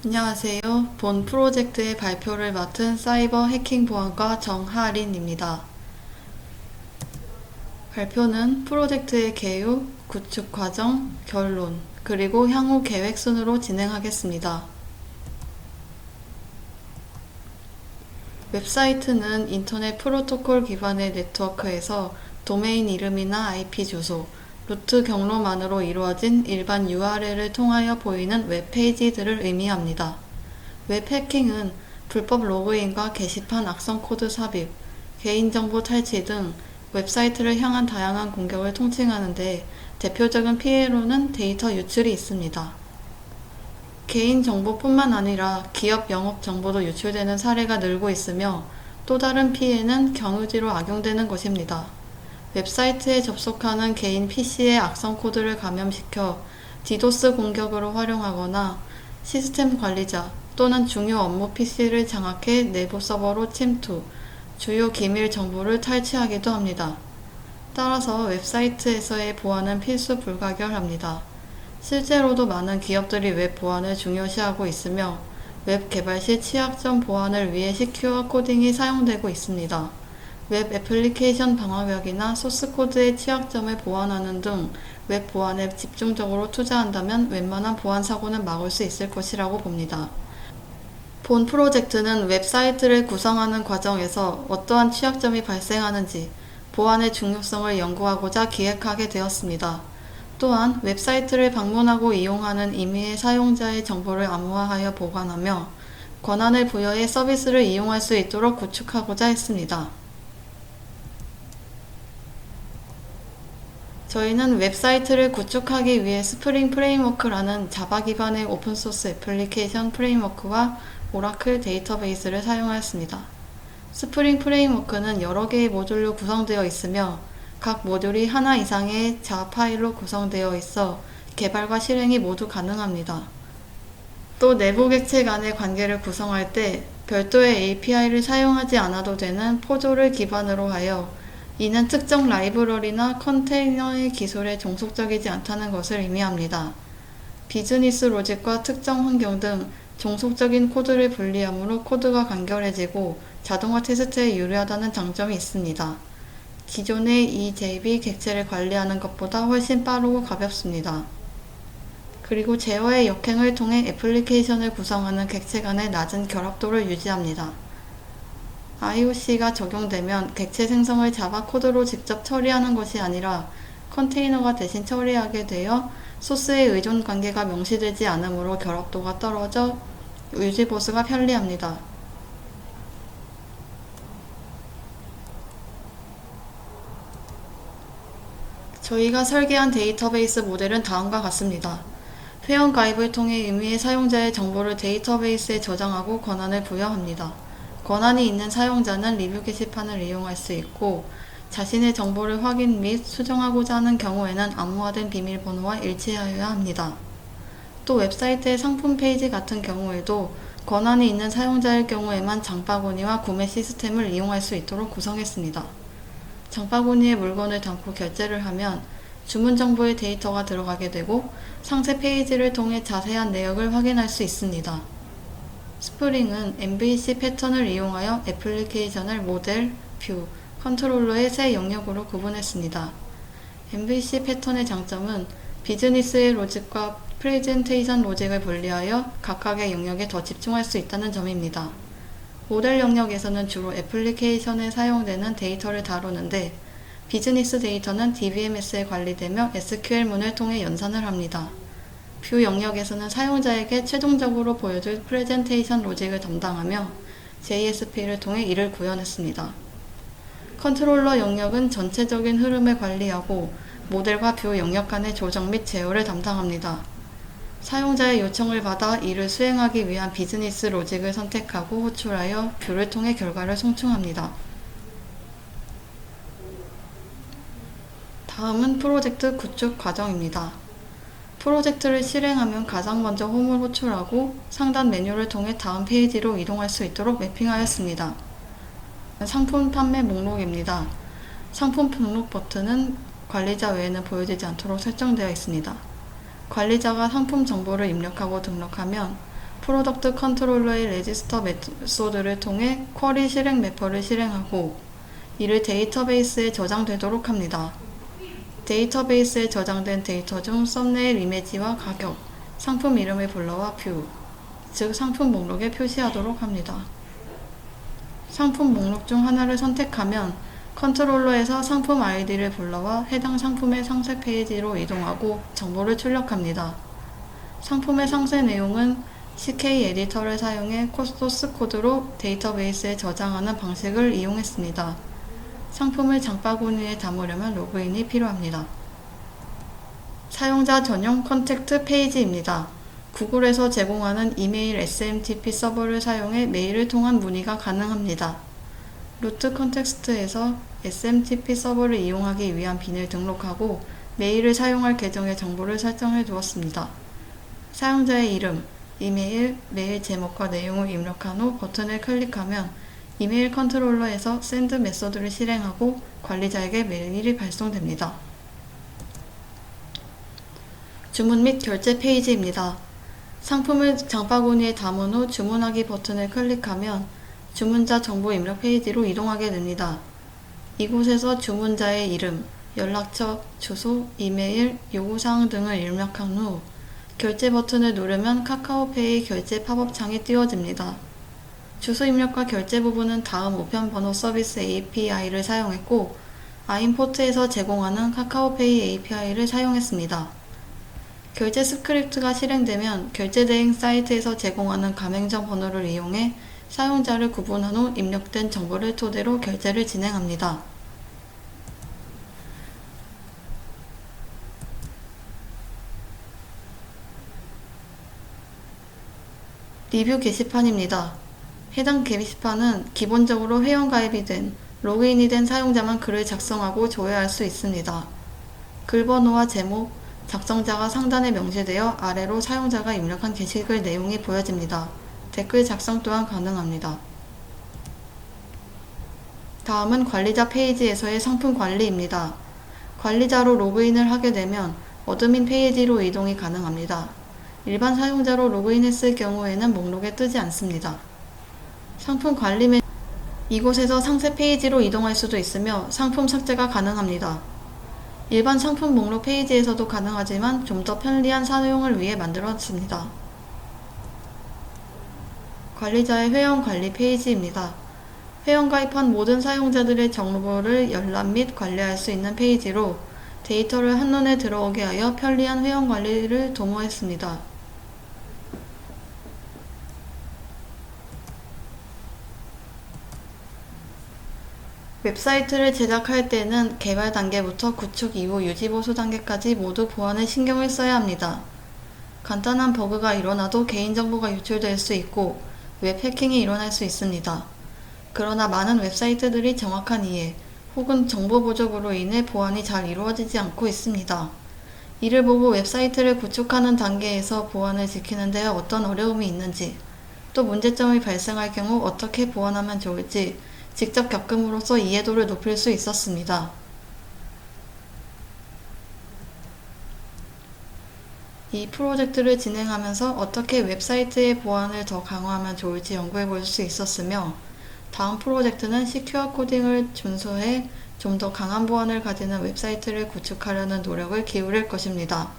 안녕하세요. 본 프로젝트의 발표를 맡은 사이버 해킹 보안과 정하린입니다. 발표는 프로젝트의 개요, 구축 과정, 결론, 그리고 향후 계획 순으로 진행하겠습니다. 웹사이트는 인터넷 프로토콜 기반의 네트워크에서 도메인 이름이나 IP 주소, 루트 경로만으로 이루어진 일반 URL을 통하여 보이는 웹페이지들을 의미합니다. 웹 해킹은 불법 로그인과 게시판 악성 코드 삽입, 개인정보 탈취 등 웹사이트를 향한 다양한 공격을 통칭하는데 대표적인 피해로는 데이터 유출이 있습니다. 개인정보뿐만 아니라 기업 영업정보도 유출되는 사례가 늘고 있으며 또 다른 피해는 경유지로 악용되는 것입니다. 웹사이트에 접속하는 개인 PC의 악성 코드를 감염시켜 디도스 공격으로 활용하거나 시스템 관리자 또는 중요 업무 PC를 장악해 내부 서버로 침투, 주요 기밀 정보를 탈취하기도 합니다. 따라서 웹사이트에서의 보안은 필수 불가결합니다. 실제로도 많은 기업들이 웹 보안을 중요시하고 있으며 웹 개발 시 취약점 보완을 위해 시큐어 코딩이 사용되고 있습니다. 웹 애플리케이션 방어벽이나 소스코드의 취약점을 보완하는 등 웹 보안에 집중적으로 투자한다면 웬만한 보안 사고는 막을 수 있을 것이라고 봅니다. 본 프로젝트는 웹사이트를 구성하는 과정에서 어떠한 취약점이 발생하는지 보안의 중요성을 연구하고자 기획하게 되었습니다. 또한 웹사이트를 방문하고 이용하는 임의의 사용자의 정보를 암호화하여 보관하며 권한을 부여해 서비스를 이용할 수 있도록 구축하고자 했습니다. 저희는 웹사이트를 구축하기 위해 스프링 프레임워크라는 자바 기반의 오픈소스 애플리케이션 프레임워크와 오라클 데이터베이스를 사용하였습니다. 스프링 프레임워크는 여러 개의 모듈로 구성되어 있으며 각 모듈이 하나 이상의 자 파일로 구성되어 있어 개발과 실행이 모두 가능합니다. 또 내부 객체 간의 관계를 구성할 때 별도의 API를 사용하지 않아도 되는 포조를 기반으로 하여 이는 특정 라이브러리나 컨테이너의 기술에 종속적이지 않다는 것을 의미합니다. 비즈니스 로직과 특정 환경 등 종속적인 코드를 분리함으로 코드가 간결해지고 자동화 테스트에 유리하다는 장점이 있습니다. 기존의 EJB 객체를 관리하는 것보다 훨씬 빠르고 가볍습니다. 그리고 제어의 역행을 통해 애플리케이션을 구성하는 객체 간의 낮은 결합도를 유지합니다. IOC가 적용되면 객체 생성을 자바 코드로 직접 처리하는 것이 아니라 컨테이너가 대신 처리하게 되어 소스의 의존 관계가 명시되지 않으므로 결합도가 떨어져 유지 보수가 편리합니다. 저희가 설계한 데이터베이스 모델은 다음과 같습니다. 회원 가입을 통해 임의의 사용자의 정보를 데이터베이스에 저장하고 권한을 부여합니다. 권한이 있는 사용자는 리뷰 게시판을 이용할 수 있고 자신의 정보를 확인 및 수정하고자 하는 경우에는 암호화된 비밀번호와 일치하여야 합니다. 또 웹사이트의 상품 페이지 같은 경우에도 권한이 있는 사용자일 경우에만 장바구니와 구매 시스템을 이용할 수 있도록 구성했습니다. 장바구니에 물건을 담고 결제를 하면 주문 정보의 데이터가 들어가게 되고 상세 페이지를 통해 자세한 내역을 확인할 수 있습니다. 스프링은 MVC 패턴을 이용하여 애플리케이션을 모델, 뷰, 컨트롤러의 세 영역으로 구분했습니다. MVC 패턴의 장점은 비즈니스의 로직과 프레젠테이션 로직을 분리하여 각각의 영역에 더 집중할 수 있다는 점입니다. 모델 영역에서는 주로 애플리케이션에 사용되는 데이터를 다루는데 비즈니스 데이터는 DBMS에 관리되며 SQL문을 통해 연산을 합니다. 뷰 영역에서는 사용자에게 최종적으로 보여줄 프레젠테이션 로직을 담당하며 JSP를 통해 이를 구현했습니다. 컨트롤러 영역은 전체적인 흐름을 관리하고 모델과 뷰 영역 간의 조정 및 제어를 담당합니다. 사용자의 요청을 받아 이를 수행하기 위한 비즈니스 로직을 선택하고 호출하여 뷰를 통해 결과를 송충합니다. 다음은 프로젝트 구축 과정입니다. 프로젝트를 실행하면 가장 먼저 홈을 호출하고 상단 메뉴를 통해 다음 페이지로 이동할 수 있도록 매핑하였습니다. 상품 판매 목록입니다. 상품 등록 버튼은 관리자 외에는 보여지지 않도록 설정되어 있습니다. 관리자가 상품 정보를 입력하고 등록하면 프로덕트 컨트롤러의 레지스터 메소드를 통해 쿼리 실행 매퍼를 실행하고 이를 데이터베이스에 저장되도록 합니다. 데이터베이스에 저장된 데이터 중 썸네일 이미지와 가격, 상품 이름의 블러와 뷰, 즉 상품 목록에 표시하도록 합니다. 상품 목록 중 하나를 선택하면 컨트롤러에서 상품 아이디를 불러와 해당 상품의 상세 페이지로 이동하고 정보를 출력합니다. 상품의 상세 내용은 CK 에디터를 사용해 소스 코드로 데이터베이스에 저장하는 방식을 이용했습니다. 상품을 장바구니에 담으려면 로그인이 필요합니다. 사용자 전용 컨택트 페이지입니다. 구글에서 제공하는 이메일 SMTP 서버를 사용해 메일을 통한 문의가 가능합니다. 루트 컨텍스트에서 SMTP 서버를 이용하기 위한 빈을 등록하고 메일을 사용할 계정의 정보를 설정해 두었습니다. 사용자의 이름, 이메일, 메일 제목과 내용을 입력한 후 버튼을 클릭하면 이메일 컨트롤러에서 샌드 메소드를 실행하고 관리자에게 메일이 발송됩니다. 주문 및 결제 페이지입니다. 상품을 장바구니에 담은 후 주문하기 버튼을 클릭하면 주문자 정보 입력 페이지로 이동하게 됩니다. 이곳에서 주문자의 이름, 연락처, 주소, 이메일, 요구사항 등을 입력한 후 결제 버튼을 누르면 카카오페이 결제 팝업 창이 띄워집니다. 주소 입력과 결제 부분은 다음 우편번호 서비스 API를 사용했고 아임포트에서 제공하는 카카오페이 API를 사용했습니다. 결제 스크립트가 실행되면 결제 대행 사이트에서 제공하는 가맹점 번호를 이용해 사용자를 구분한 후 입력된 정보를 토대로 결제를 진행합니다. 리뷰 게시판입니다. 해당 게시판은 기본적으로 회원가입이 된 로그인이 된 사용자만 글을 작성하고 조회할 수 있습니다. 글 번호와 제목, 작성자가 상단에 명시되어 아래로 사용자가 입력한 게시글 내용이 보여집니다. 댓글 작성 또한 가능합니다. 다음은 관리자 페이지에서의 상품 관리입니다. 관리자로 로그인을 하게 되면 어드민 페이지로 이동이 가능합니다. 일반 사용자로 로그인했을 경우에는 목록에 뜨지 않습니다. 상품 관리 메뉴 이곳에서 상세 페이지로 이동할 수도 있으며 상품 삭제가 가능합니다. 일반 상품 목록 페이지에서도 가능하지만 좀 더 편리한 사용을 위해 만들었습니다. 관리자의 회원 관리 페이지입니다. 회원 가입한 모든 사용자들의 정보를 열람 및 관리할 수 있는 페이지로 데이터를 한눈에 들어오게 하여 편리한 회원 관리를 도모했습니다. 웹사이트를 제작할 때는 개발 단계부터 구축 이후 유지 보수 단계까지 모두 보안에 신경을 써야 합니다. 간단한 버그가 일어나도 개인정보가 유출될 수 있고 웹 해킹이 일어날 수 있습니다. 그러나 많은 웹사이트들이 정확한 이해 혹은 정보 부족으로 인해 보안이 잘 이루어지지 않고 있습니다. 이를 보고 웹사이트를 구축하는 단계에서 보안을 지키는 데 어떤 어려움이 있는지, 또 문제점이 발생할 경우 어떻게 보완하면 좋을지 직접 겪음으로써 이해도를 높일 수 있었습니다. 이 프로젝트를 진행하면서 어떻게 웹사이트의 보안을 더 강화하면 좋을지 연구해 볼 수 있었으며, 다음 프로젝트는 시큐어 코딩을 준수해 좀 더 강한 보안을 가지는 웹사이트를 구축하려는 노력을 기울일 것입니다.